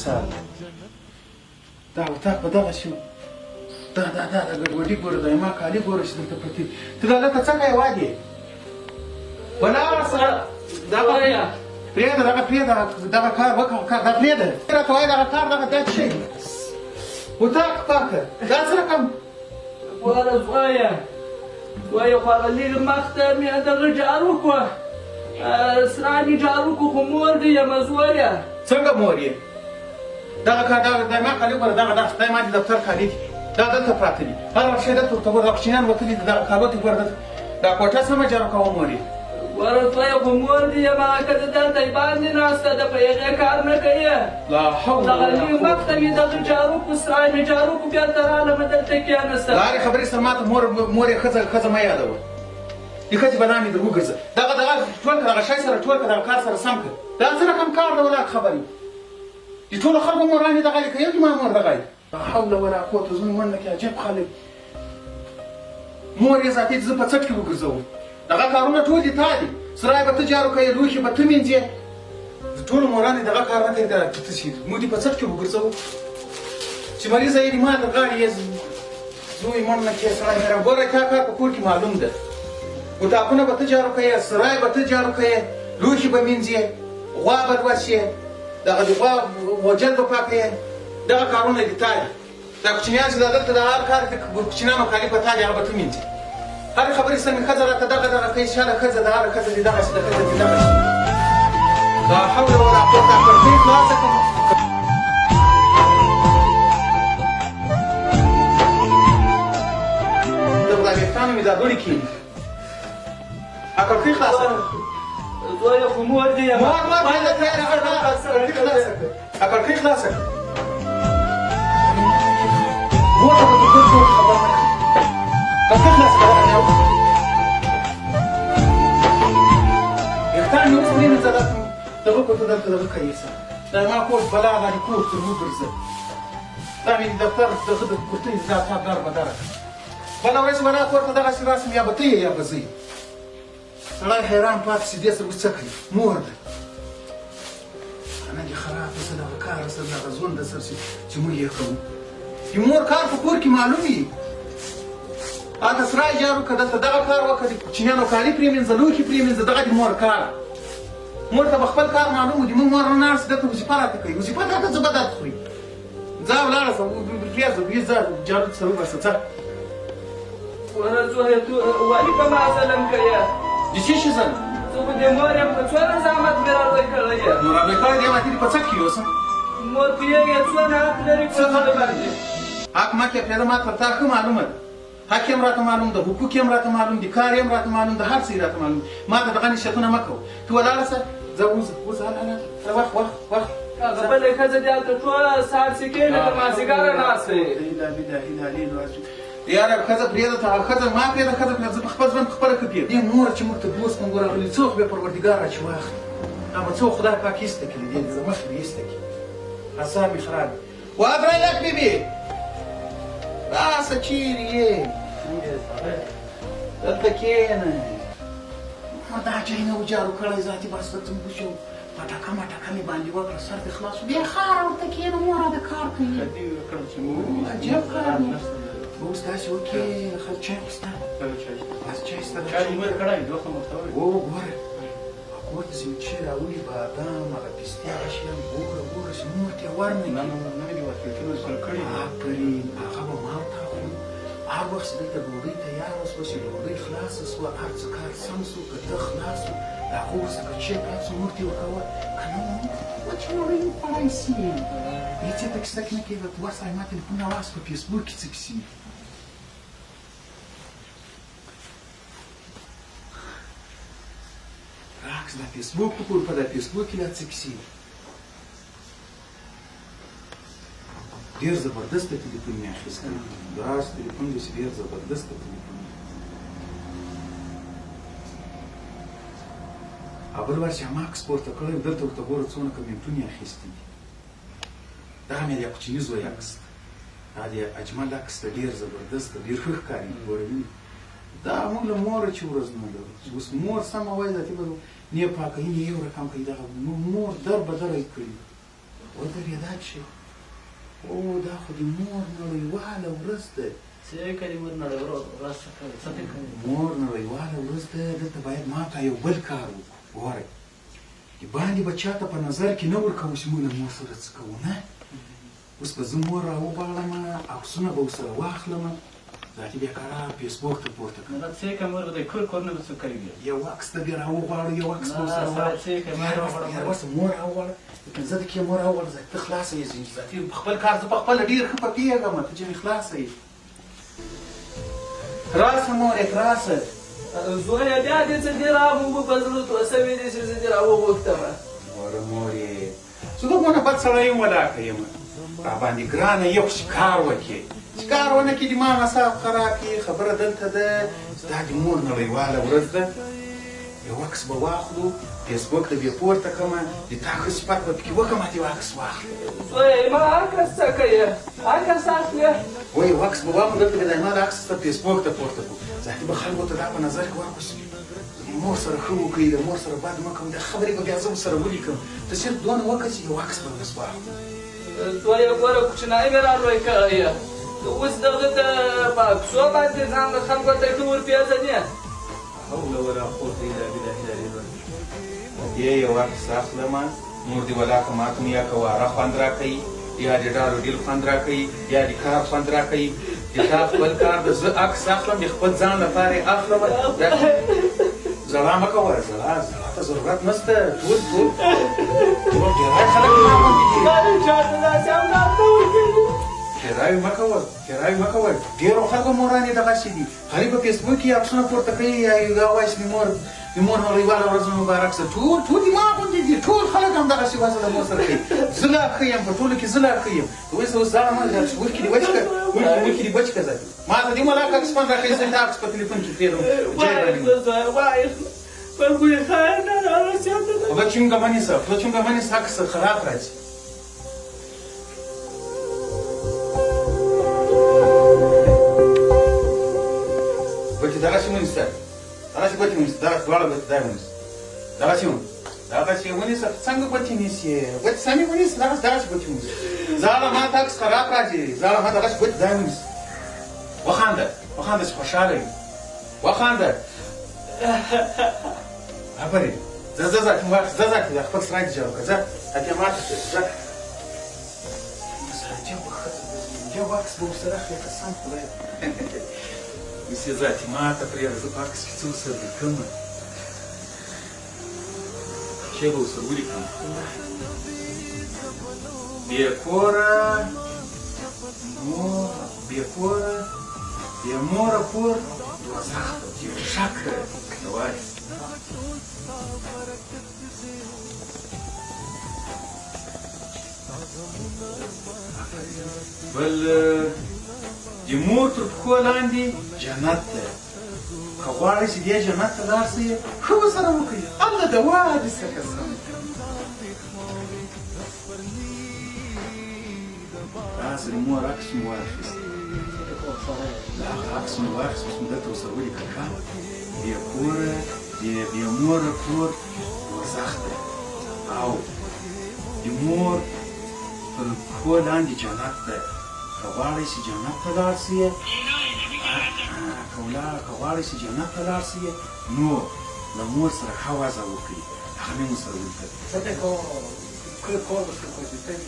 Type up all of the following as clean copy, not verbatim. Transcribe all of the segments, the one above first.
څاره دا اتاق په دغسې و دا ګډوډي ګوره دا ما کالي ګوره چې دلته پرتې ته دا دلته څنګه یې وادې ولاړه سره دغه پرېږده دغه کار وکړه دا پرېږده راته وایي دغه کار دغه دا څه شی اتاق پاکه دا څه رقم ګوره زویه خو هغه لږ مخته مې دغه جارو کړه سراني جارو کړو خو مور دې یمه زویه څنګه مور یې دغه کار دا ما کالي ګوره دغه دا ما د دفتر کالي دي دا دلته پراته دي هر وخت شی دلته ورته ګوره دا کوچنیان وتلي دي دغه کالو دې ګوره دا کوټه سمه جارو کوه مور یې ګوره زویه خو مور دې یمه که د دلته باندې ناسته ده په هغې کار نه کوي لا حول دغه لږ مخته مې دغه جارو کړو سرای مې جارو کړو بېرته رالمه دلته کېنسته د هرې خبرې سره ماته مور یې ښځه مه یادوه د ښځې به نام یې در وګرځه دغه ټول کړه دغه شی سره ټول کړه دغه کار سره سم کړه دا څه رقم کار ده ولاړ خبرې د ټولو خلکو مورانې دغه یې که یو زما مور دغه یې لا حول ولا قوة زموږ منډه کې عجیب خلک مور یې ذاتي زه په څټ کې وګرځوم دغه کارونه ټول دي تا دي سرای به ته جارو کوې لوښي به ته مینځې د ټولو مورانې دغه کار نه کوي ته شي موږ دې په څټ کې وګرځوو چې مریضه یې ما د غاړې یې زوی منډه کې سړی حیران ګوره تا کار په کور کې معلوم ده اتاقونه به ته جارو کوې سرای به ته جارو کوې لوښي به مینځې غوا به لوسې دغه د غوا وجل به پاکوې دغه کارونه دي تا دي دا کوچنیان چې دا دلته د هر کار د کوچنیانو کالي په تا دي هغه به ته مینځې هرې خبرې سره مې ښځه راته دغه کوي شاله ښځه د هره ښځه دي دغسې د ښځه دي دغسې لا حول ولا قوة کړکۍ خلاصه کړه دغه ویښتانو مې دا دوړې کښېني کړکۍ خلاصه زویه خو مور دې یم کړکۍ خلاصه کړه مور ته به د ګل ټول خبر نه کړي کړکۍ خلاصه کړه ویښتان مې اوس پرېمینځه دغه کوټه دلته دغه کوي سه دا ما کور بلا باندې کور تر وګرځه دا مې د دفتر دغه د کورتۍ دا تا دار بداره کړه بله ورځ به را کور ته دغسې راسم یا به ته یې یا به زه سړی حیران پاتې شي دې سره اوس څه کوي مور ده نه دې خرابه څه دغه کار سره دغه ژونده سره چې موږ یې کوو د مور کار په کور کې معلوم وي هلته سرای جارو کړه دلته دغه کار وکړه د کوچنیانو کالي پرېمینځه لوښي پرېمینځه دغه د مور کار مور ته به خپل کار معلوم و د موږ مور نه ناست دلته وظیفه راته کوي وظیفه دلته ځه به درد خوري ځه ولاړه شه پرېږده ځه جارو سره وباسه ځه ګوره زویه تو ولې په ما ظلم کوې د څه شي ظلم زه خو د مور یم که څونه زحمت مې رالوی کړی یې نو رالوی کړی دی ماتې دې په څټ کې اوسه مور پوهېږې څونه حق لري څه خبرې باندې حق ما کې پرېږده ما پر تا ښه معلومه ده حق یم راته معلوم ده حقوق یم راته معلوم دي کار یم راته معلوم ده هر څه یې راته معلوم دي ما ته دغه نصیحتونه مه کوه ته ولاړه شه ځه وځه هله وخت هغه بلې ښځه دې هلته ټوله سهار سکېږي تر مازدیګره ناسته یې یاره ښځه پرېږده ته هغه ښځه ما پرېږده ښځه پرېږده زه په خپل ژوند په خپله ښه پرېږدم دې مور چې موږ ته دوست موږ راغلي څه وخت به پروردګار را چې واخلي دا به څه خدای پاک ایسته کړي دې زه مخکې به ایسته کړي اعصاب مې خراب دي وادرایلک بیبي راسه چیرې یې دلته کښېنه ما دا چای نه و جارو کړی ذاتي بس ته څه وشو پټکه مټکه مې باندې وکړه سر دې خلاص و بیا خاره ورته کښېنه موره د کار کوي عجب کار دی اوس داسې وکړې خل چای خو سته بس چای سته ګوره کور ته چې مې چای راوړي بادام هغه پستې هغه شیان ګوره چې مور ته یې ورنوي آفرین هغه به ما ورته خورو هر وخت چې دلته ډوډۍ تیاره شوه چې ډوډۍ خلاصه شوه هر څه کار سم شو که ته خلاص شو د هغه وروسته که چای پات شو مور ته یې ورکوه که نه وچې ډوډۍ وخوړی شي هېڅ یې ته کیسه کې نه کېږه دوه سړی ما تلیفون راواخیست په فیسبوک کې څه کیسې راکس دا فیسبوک وګورو په دا فیسبوک کې دا څه کیسې ډېر زبردسته تلیفون مې اخیستی داسې تلیفون دی چې ډېر زبردسته تلیفون دی او بل وار چې هم عکس پورته کړی دلته ورته ګوره څونه کمنټونه یې اخیستي دي دغه مې د یو کوچني زوی عکس دی دا د اجمل عکس دی ډېر زبردست دی ډېر ښه ښکاري ګوره وینې دا موږ له موره چې ورځ نه لرو اوس مور سمه وایي ذاتي به نه یې پاکوي نه یې یو رقم کوي دغه مور در بدره یې کړي ودرېدا چې او دا خو د مور نړیواله ورځ ده څه کوي مور نړیواله ورځ څه کوي مور نړیواله ورځ ده دلته باید ما ته یو بل کار وکړو ګورئ باندې به چاته په نظر کې نه ورکوو چې موږ له مور سره څه کوو نه اوس به زه مور راوغواړم عکسونه به ورسره واخلم ذاتي بیکاره فیسبوک ته پورته کړم نه څه کوي مور به کور کور نه څه کوي یو عکس ته بیا راوغواړو یو عکس به ورسره واخلم مور راوغواړه لیکن زه د کې مور راوغواړم ذاتي ته خلاصه یې ذاتي په خپل کار زه په خپله ډېر ښه پوهېږم ته چې مې خلاصه یې راسه مورې راسه زویه بیا دې څه دې راوغو په زړه تو سوي دې چې زه دې راوغوښتم مورې زه دونه بد سړی یم ولاکه یم راباندې ګرانه یو چې کار وکړې چې کار ونه کړي دماغ اعصاب خراب کړي خبره دلته ده چې دا د مور نړیواله ورځ ده یو عکس به واخلو فیسبوک ته بیا پورته کړم د تا ښه صفت به پکې وکړم یو عکس واخلو زویه ما عکس څه کوي عکس اخلي وایي یو عکس به واخلو دلته به د ما د عکس ته فیسبوک ته پورته کړو ذاتي به خلکو ته دا په نظر کې ورکړو مور سره ښه وکړئ د مور سره بد مه کوم دا خبرې به بیا زه ورسره ولیکم ته صرف دونه وکړه چې یو عکس به اوس واخلو زویه ګوره کوچنی مې رالوی کړی اوس دغه ته په عکسو باندې ځان د خلکو ته ښه ورپېژنې حول ولا قوة إلا بالله العلي العظيم دې یو عکس اخلم مور دې ولاکه ما ته مې یا که واره خوند راکوي یا د ډالو ډیل خوند راکوي یا د کار خوند راکوي د تا خپل کار د زه عکس اخلم د خپل ځان لپاره یې اخلم زړه مه کوه زړه ته ضرورت نشته ټول ډېری خلک ما غوندې دي کرایو مه کوه ډېرو خلکو مورانې دغسې دي خالي په فیسبوک کې عکسونه پورته کوي یا دا وایي چې د مور نړیواله ورځ مبارک شه ټول دي ما غوندې دي ټول خلک هم دغسې وضع د مور سره کوي زه لا ښه یم په ټولو کې زه لا ښه یم اوس ځان مه ورکې دې وچ کړه ورکې دې وچ کړه ذاتي ما ته دې ملاک عکس خوند راکوي زه دا عکس په تلیفون کې پرېږدم Facciamo mani sa că să hăra, frate. Băi, dar așa mâini stă. Dar așa băti mâini stă, dar doar băti dai mâini. Dar așa mâini. Dar așa mâini stă, țangă băti mâini stă. Băti sami mâini stă, dar așa băti mâini. Zala ma tak să hăra, frate. Zala ma dar așa băti dai mâini. Waxanda și xoșală. Waxanda. Apare. زه خپل سرای ته جوړ کړه ځه هغې ماته کړه ځه یو عکس به ورسره اخلې قسم خدای اوس یې ذاتي ماته پرېږده زه په عکس کې څه ورسره لیکمه شی به ورسره ولیکم بې کوره بې موره کور دوزخ ده یو شک ده وایي بل د مور تر پښو لاندې جنت دی که غواړئ چې دې جنت ته لاړ شئ ښه ورسره وکړئ الله دوا دې څه قسم داسې د مور عکس مې واخیست د هغه عکس مې واخیست اوس مې دلته ورسره ولیکل ښه بې کوره بې موره کور دوزخ دی او د مور تر پښو لاندې جنت دی که غواړئ چې جنت ته لاړ شئ که غواړئ چې جنت ته لاړ شئ نو له مور سره ښه وضع وکړئ هغه مې ورسره ولیکل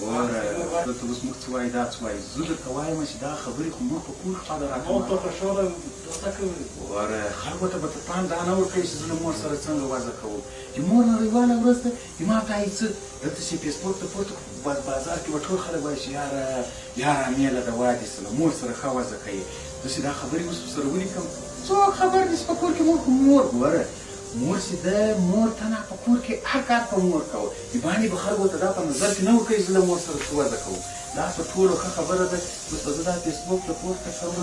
ګوره دلته اوس موږ څه وایي دا څه وایي زه درته وایم چې دا خبرې خو موږ په کور خپله راکوم ګوره خلکو ته به ته پام دا نه ورکوي چې زه له مور سره څنګه وضع کوم د مور نړیواله ورځ ده د ما ته یې څه دلته چې فیسبوک ته پورته بازار کې به ټول خلک وایي چې یاره میله د وادي سره مور سره ښه وضع کوي داسې دا خبرې اوس ورسره ولیکم څوک خبر دي چې په کور کې مور ګوره مور چې ده مور ته نه په کور کې هر کار په مور کوه د باندې به خلکو ته دا په نظر کې نه ورکوي زه له مور سره څه وضع کوم دا په ټولو ښه خبره ده اوس به زه دا فیسبوک ته پورته کوم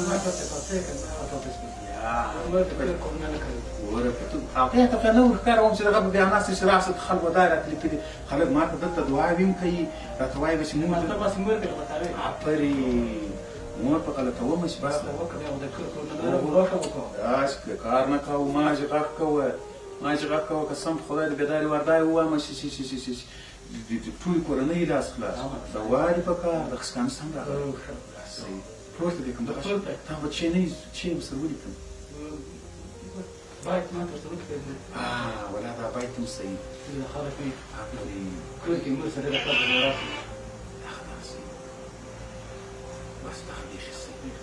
هغې ته خو نه ورښکاروم چې دغه به بیا ناست چې راسه خلکو دا راته لیکلي خلک ما ته دلته دعاوې هم کوي راته وایي به چې مور آفرین مور په غلطومه چې بس داسې کار نه کوو ما چې غږ کوه قسم په خدای د بېدارې وردای ووایم چې ټولې کورنۍ لاس خلاص د والي په کار د خسکانو سم راغلی پورته دې کوم دغه تا به چې به سره ولیکم باید ما ته ورته وکړې ولا دا باید هم صحیح خلک وي آفرین کور کې مور سره د کار د راځي دغه صحیح بس دغه بیخي صحیح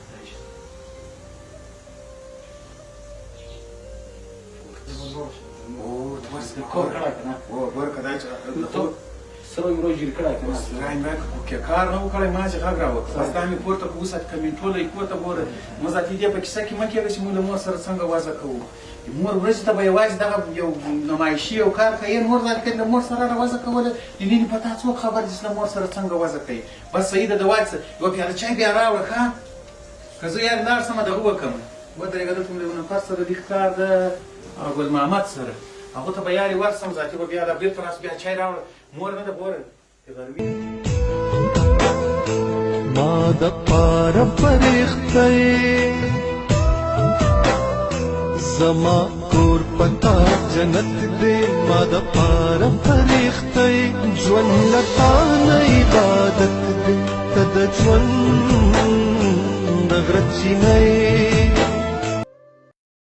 سره یې روژې کړی که که کار نه و کړی ما چې غږ راوکړ بس دا مې پورته کړ اوس کمین ټوله یې کور ته ګوره مه ذاتي دې په کیسه کې مه کېږه چې موږ له مور سره څنګه وضع کوو مور ورځې ته به یوازې دغه یو نمایشي یو کار کوي نور ځل کې له مور سره را وضع کوله د نینې په تا څوک خبر دي چې له مور سره څنګه وضع کوي بس صحیح ده د والي څه یوه پیاله چای بیا راوړه ښه که زه یار لاړ شم دغه وکړم ودرېږه دلته مې له نفر سره لیک کار ده ګل محمد سره هغو ته به یارې ورسم ذاتي به بیا بېرته راس بیا چای راوړه مور نه ده ګوره ما د پاره فرښتې زما کور پتا جنت دې ما د پاره فرښتې ژوند لتا نه عبادت دې ته د ژوند د غرچینې